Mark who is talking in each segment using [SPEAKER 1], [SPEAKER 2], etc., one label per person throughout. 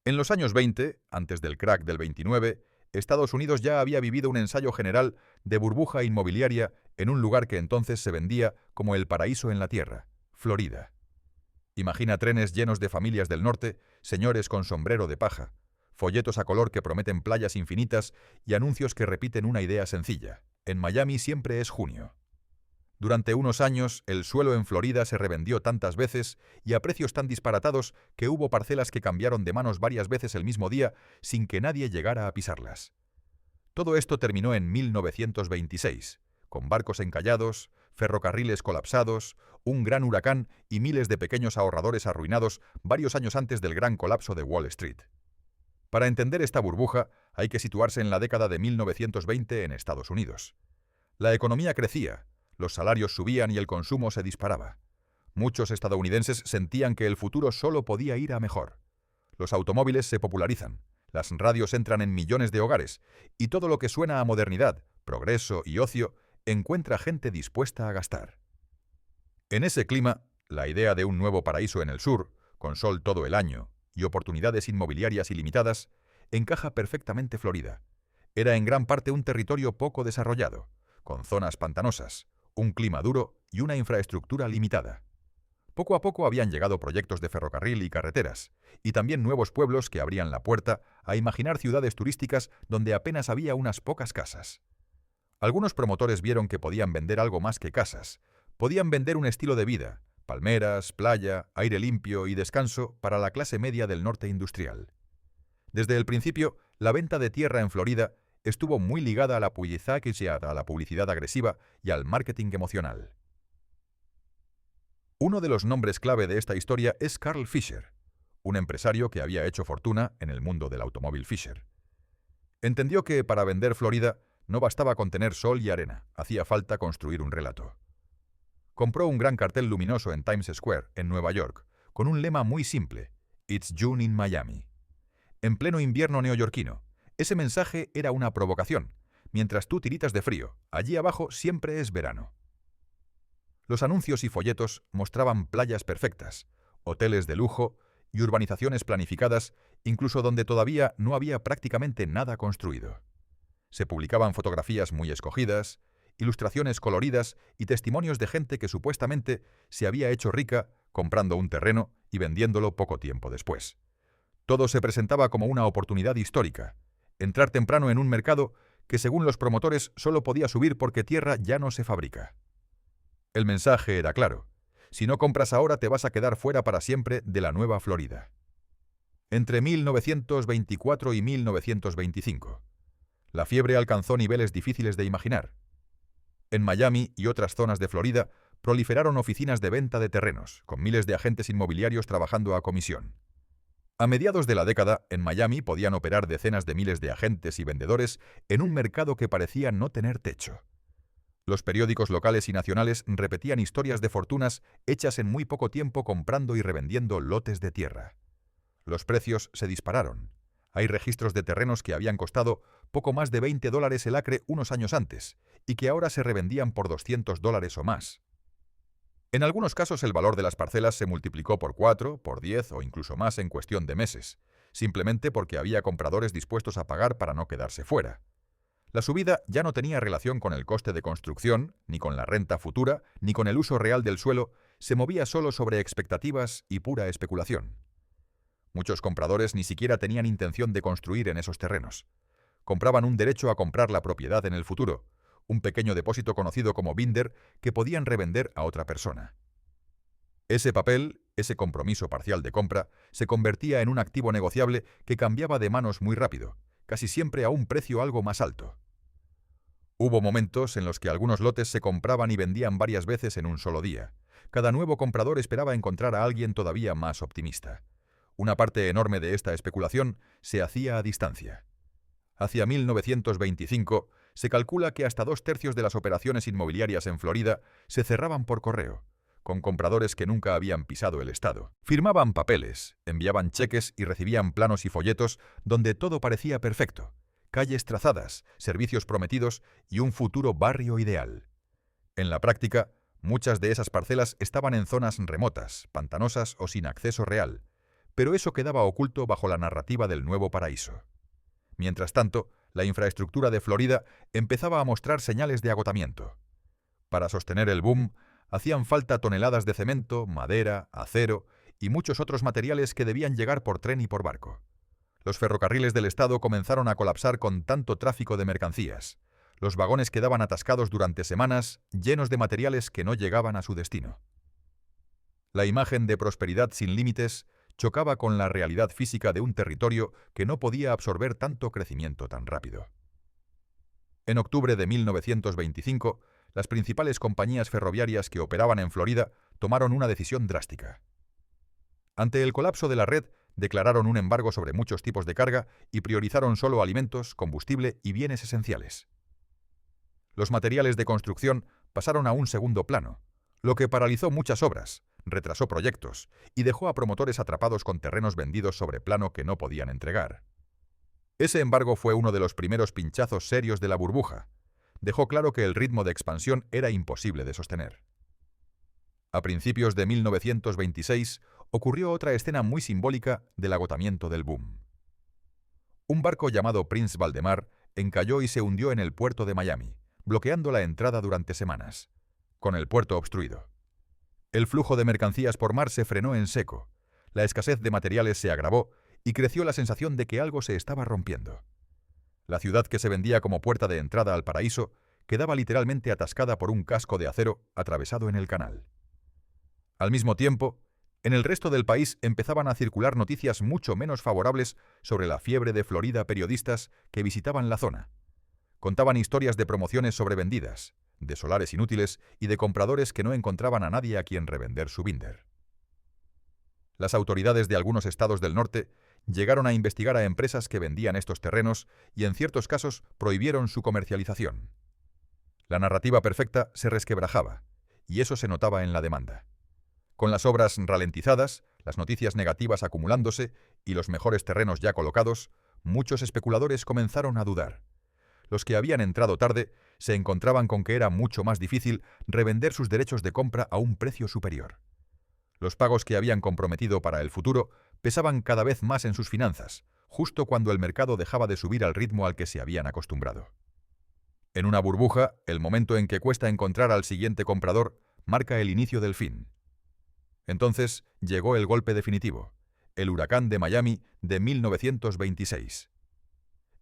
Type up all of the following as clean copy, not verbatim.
[SPEAKER 1] En los años 20, antes del crack del 29, Estados Unidos ya había vivido un ensayo general de burbuja inmobiliaria en un lugar que entonces se vendía como el paraíso en la tierra, Florida. Imagina trenes llenos de familias del norte, señores con sombrero de paja, folletos a color que prometen playas infinitas y anuncios que repiten una idea sencilla: en Miami siempre es junio. Durante unos años, el suelo en Florida se revendió tantas veces y a precios tan disparatados que hubo parcelas que cambiaron de manos varias veces el mismo día sin que nadie llegara a pisarlas. Todo esto terminó en 1926, con barcos encallados, ferrocarriles colapsados, un gran huracán y miles de pequeños ahorradores arruinados varios años antes del gran colapso de Wall Street. Para entender esta burbuja, hay que situarse en la década de 1920 en Estados Unidos. La economía crecía, los salarios subían y el consumo se disparaba. Muchos estadounidenses sentían que el futuro solo podía ir a mejor. Los automóviles se popularizan, las radios entran en millones de hogares y todo lo que suena a modernidad, progreso y ocio encuentra gente dispuesta a gastar. En ese clima, la idea de un nuevo paraíso en el sur, con sol todo el año y oportunidades inmobiliarias ilimitadas, encaja perfectamente Florida. Era en gran parte un territorio poco desarrollado, con zonas pantanosas, un clima duro y una infraestructura limitada. Poco a poco habían llegado proyectos de ferrocarril y carreteras, y también nuevos pueblos que abrían la puerta a imaginar ciudades turísticas donde apenas había unas pocas casas. Algunos promotores vieron que podían vender algo más que casas. Podían vender un estilo de vida, palmeras, playa, aire limpio y descanso para la clase media del norte industrial. Desde el principio, la venta de tierra en Florida estuvo muy ligada a la publicidad agresiva y al marketing emocional. Uno de los nombres clave de esta historia es Carl Fisher, un empresario que había hecho fortuna en el mundo del automóvil Fisher. Entendió que para vender Florida no bastaba con tener sol y arena, hacía falta construir un relato. Compró un gran cartel luminoso en Times Square, en Nueva York, con un lema muy simple: It's June in Miami. En pleno invierno neoyorquino, ese mensaje era una provocación. Mientras tú tiritas de frío, allí abajo siempre es verano. Los anuncios y folletos mostraban playas perfectas, hoteles de lujo y urbanizaciones planificadas, incluso donde todavía no había prácticamente nada construido. Se publicaban fotografías muy escogidas, ilustraciones coloridas y testimonios de gente que supuestamente se había hecho rica comprando un terreno y vendiéndolo poco tiempo después. Todo se presentaba como una oportunidad histórica: entrar temprano en un mercado que, según los promotores, solo podía subir porque tierra ya no se fabrica. El mensaje era claro: si no compras ahora te vas a quedar fuera para siempre de la nueva Florida. Entre 1924 y 1925, la fiebre alcanzó niveles difíciles de imaginar. En Miami y otras zonas de Florida proliferaron oficinas de venta de terrenos, con miles de agentes inmobiliarios trabajando a comisión. A mediados de la década, en Miami podían operar decenas de miles de agentes y vendedores en un mercado que parecía no tener techo. Los periódicos locales y nacionales repetían historias de fortunas hechas en muy poco tiempo comprando y revendiendo lotes de tierra. Los precios se dispararon. Hay registros de terrenos que habían costado poco más de $20 el acre unos años antes y que ahora se revendían por $200 o más. En algunos casos el valor de las parcelas se multiplicó por 4, por 10 o incluso más en cuestión de meses, simplemente porque había compradores dispuestos a pagar para no quedarse fuera. La subida ya no tenía relación con el coste de construcción, ni con la renta futura, ni con el uso real del suelo, se movía solo sobre expectativas y pura especulación. Muchos compradores ni siquiera tenían intención de construir en esos terrenos. Compraban un derecho a comprar la propiedad en el futuro, un pequeño depósito conocido como binder que podían revender a otra persona. Ese papel, ese compromiso parcial de compra, se convertía en un activo negociable que cambiaba de manos muy rápido, casi siempre a un precio algo más alto. Hubo momentos en los que algunos lotes se compraban y vendían varias veces en un solo día. Cada nuevo comprador esperaba encontrar a alguien todavía más optimista. Una parte enorme de esta especulación se hacía a distancia. Hacia 1925, se calcula que hasta 2/3 de las operaciones inmobiliarias en Florida se cerraban por correo, con compradores que nunca habían pisado el estado. Firmaban papeles, enviaban cheques y recibían planos y folletos donde todo parecía perfecto: calles trazadas, servicios prometidos y un futuro barrio ideal. En la práctica, muchas de esas parcelas estaban en zonas remotas, pantanosas o sin acceso real, pero eso quedaba oculto bajo la narrativa del nuevo paraíso. Mientras tanto, la infraestructura de Florida empezaba a mostrar señales de agotamiento. Para sostener el boom, hacían falta toneladas de cemento, madera, acero y muchos otros materiales que debían llegar por tren y por barco. Los ferrocarriles del estado comenzaron a colapsar con tanto tráfico de mercancías. Los vagones quedaban atascados durante semanas, llenos de materiales que no llegaban a su destino. La imagen de prosperidad sin límites chocaba con la realidad física de un territorio que no podía absorber tanto crecimiento tan rápido. En octubre de 1925, las principales compañías ferroviarias que operaban en Florida tomaron una decisión drástica. Ante el colapso de la red, declararon un embargo sobre muchos tipos de carga y priorizaron solo alimentos, combustible y bienes esenciales. Los materiales de construcción pasaron a un segundo plano, lo que paralizó muchas obras, retrasó proyectos y dejó a promotores atrapados con terrenos vendidos sobre plano que no podían entregar. Ese embargo fue uno de los primeros pinchazos serios de la burbuja. Dejó claro que el ritmo de expansión era imposible de sostener. A principios de 1926 ocurrió otra escena muy simbólica del agotamiento del boom. Un barco llamado Prince Valdemar encalló y se hundió en el puerto de Miami, bloqueando la entrada durante semanas, con el puerto obstruido. El flujo de mercancías por mar se frenó en seco, la escasez de materiales se agravó y creció la sensación de que algo se estaba rompiendo. La ciudad que se vendía como puerta de entrada al paraíso quedaba literalmente atascada por un casco de acero atravesado en el canal. Al mismo tiempo, en el resto del país empezaban a circular noticias mucho menos favorables sobre la fiebre de Florida periodistas que visitaban la zona. Contaban historias de promociones sobrevendidas, de solares inútiles y de compradores que no encontraban a nadie a quien revender su binder. Las autoridades de algunos estados del norte llegaron a investigar a empresas que vendían estos terrenos y en ciertos casos prohibieron su comercialización. La narrativa perfecta se resquebrajaba, y eso se notaba en la demanda. Con las obras ralentizadas, las noticias negativas acumulándose y los mejores terrenos ya colocados, muchos especuladores comenzaron a dudar. Los que habían entrado tarde se encontraban con que era mucho más difícil revender sus derechos de compra a un precio superior. Los pagos que habían comprometido para el futuro pesaban cada vez más en sus finanzas, justo cuando el mercado dejaba de subir al ritmo al que se habían acostumbrado. En una burbuja, el momento en que cuesta encontrar al siguiente comprador marca el inicio del fin. Entonces llegó el golpe definitivo, el huracán de Miami de 1926.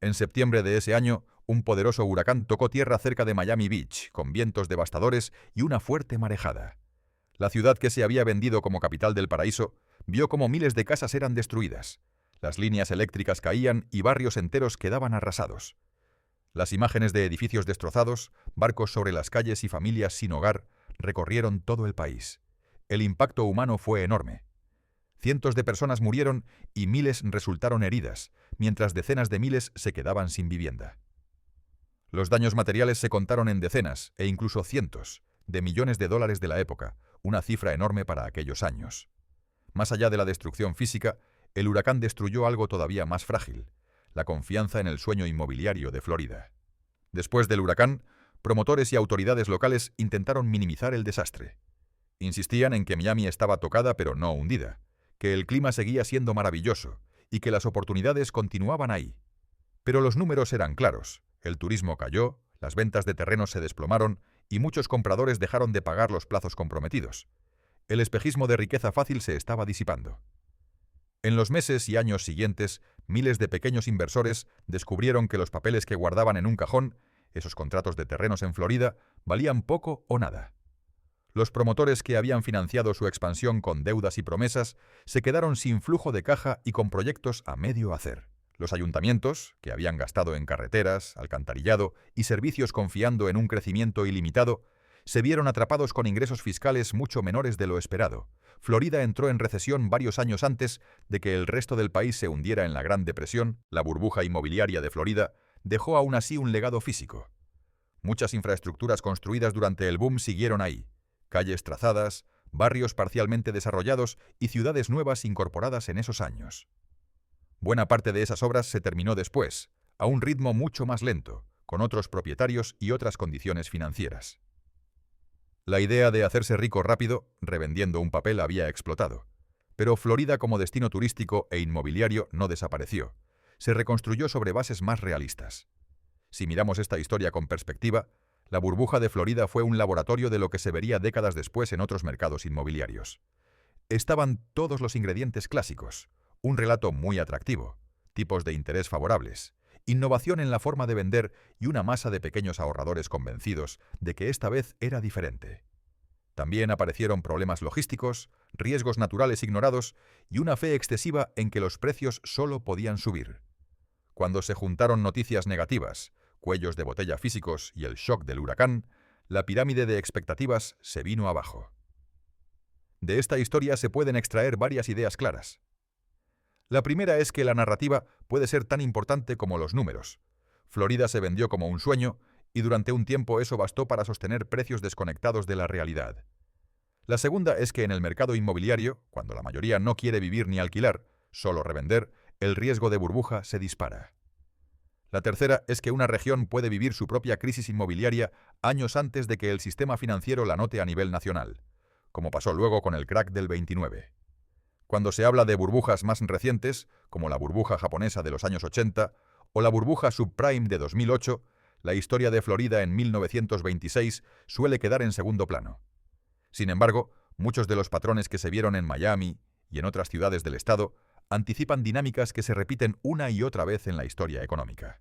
[SPEAKER 1] En septiembre de ese año, un poderoso huracán tocó tierra cerca de Miami Beach, con vientos devastadores y una fuerte marejada. La ciudad que se había vendido como capital del paraíso vio cómo miles de casas eran destruidas. Las líneas eléctricas caían y barrios enteros quedaban arrasados. Las imágenes de edificios destrozados, barcos sobre las calles y familias sin hogar recorrieron todo el país. El impacto humano fue enorme. Cientos de personas murieron y miles resultaron heridas, mientras decenas de miles se quedaban sin vivienda. Los daños materiales se contaron en decenas, e incluso cientos, de millones de dólares de la época, una cifra enorme para aquellos años. Más allá de la destrucción física, el huracán destruyó algo todavía más frágil, la confianza en el sueño inmobiliario de Florida. Después del huracán, promotores y autoridades locales intentaron minimizar el desastre. Insistían en que Miami estaba tocada pero no hundida, que el clima seguía siendo maravilloso y que las oportunidades continuaban ahí. Pero los números eran claros, el turismo cayó, las ventas de terrenos se desplomaron y muchos compradores dejaron de pagar los plazos comprometidos. El espejismo de riqueza fácil se estaba disipando. En los meses y años siguientes, miles de pequeños inversores descubrieron que los papeles que guardaban en un cajón, esos contratos de terrenos en Florida, valían poco o nada. Los promotores que habían financiado su expansión con deudas y promesas se quedaron sin flujo de caja y con proyectos a medio hacer. Los ayuntamientos, que habían gastado en carreteras, alcantarillado y servicios confiando en un crecimiento ilimitado, se vieron atrapados con ingresos fiscales mucho menores de lo esperado. Florida entró en recesión varios años antes de que el resto del país se hundiera en la Gran Depresión. La burbuja inmobiliaria de Florida dejó aún así un legado físico. Muchas infraestructuras construidas durante el boom siguieron ahí. Calles trazadas, barrios parcialmente desarrollados y ciudades nuevas incorporadas en esos años. Buena parte de esas obras se terminó después, a un ritmo mucho más lento, con otros propietarios y otras condiciones financieras. La idea de hacerse rico rápido, revendiendo un papel, había explotado. Pero Florida como destino turístico e inmobiliario no desapareció. Se reconstruyó sobre bases más realistas. Si miramos esta historia con perspectiva, la burbuja de Florida fue un laboratorio de lo que se vería décadas después en otros mercados inmobiliarios. Estaban todos los ingredientes clásicos, un relato muy atractivo, tipos de interés favorables, innovación en la forma de vender y una masa de pequeños ahorradores convencidos de que esta vez era diferente. También aparecieron problemas logísticos, riesgos naturales ignorados y una fe excesiva en que los precios solo podían subir. Cuando se juntaron noticias negativas, cuellos de botella físicos y el shock del huracán, la pirámide de expectativas se vino abajo. De esta historia se pueden extraer varias ideas claras. La primera es que la narrativa puede ser tan importante como los números. Florida se vendió como un sueño y durante un tiempo eso bastó para sostener precios desconectados de la realidad. La segunda es que en el mercado inmobiliario, cuando la mayoría no quiere vivir ni alquilar, solo revender, el riesgo de burbuja se dispara. La tercera es que una región puede vivir su propia crisis inmobiliaria años antes de que el sistema financiero la note a nivel nacional, como pasó luego con el crack del 29. Cuando se habla de burbujas más recientes, como la burbuja japonesa de los años 80 o la burbuja subprime de 2008, la historia de Florida en 1926 suele quedar en segundo plano. Sin embargo, muchos de los patrones que se vieron en Miami y en otras ciudades del estado anticipan dinámicas que se repiten una y otra vez en la historia económica.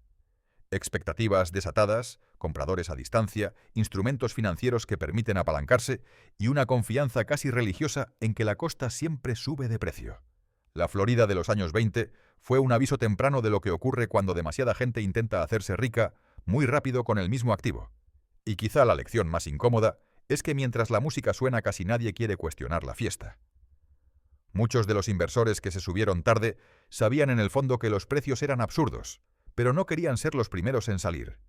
[SPEAKER 1] Expectativas desatadas, compradores a distancia, instrumentos financieros que permiten apalancarse y una confianza casi religiosa en que la costa siempre sube de precio. La Florida de los años 20 fue un aviso temprano de lo que ocurre cuando demasiada gente intenta hacerse rica muy rápido con el mismo activo. Y quizá la lección más incómoda es que mientras la música suena casi nadie quiere cuestionar la fiesta. Muchos de los inversores que se subieron tarde sabían en el fondo que los precios eran absurdos, pero no querían ser los primeros en salir.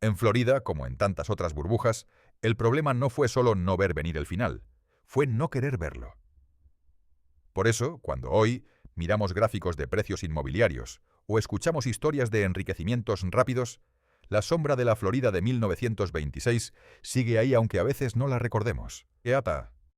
[SPEAKER 1] En Florida, como en tantas otras burbujas, el problema no fue solo no ver venir el final, fue no querer verlo. Por eso, cuando hoy miramos gráficos de precios inmobiliarios o escuchamos historias de enriquecimientos rápidos, la sombra de la Florida de 1926 sigue ahí aunque a veces no la recordemos. ¡Eapa!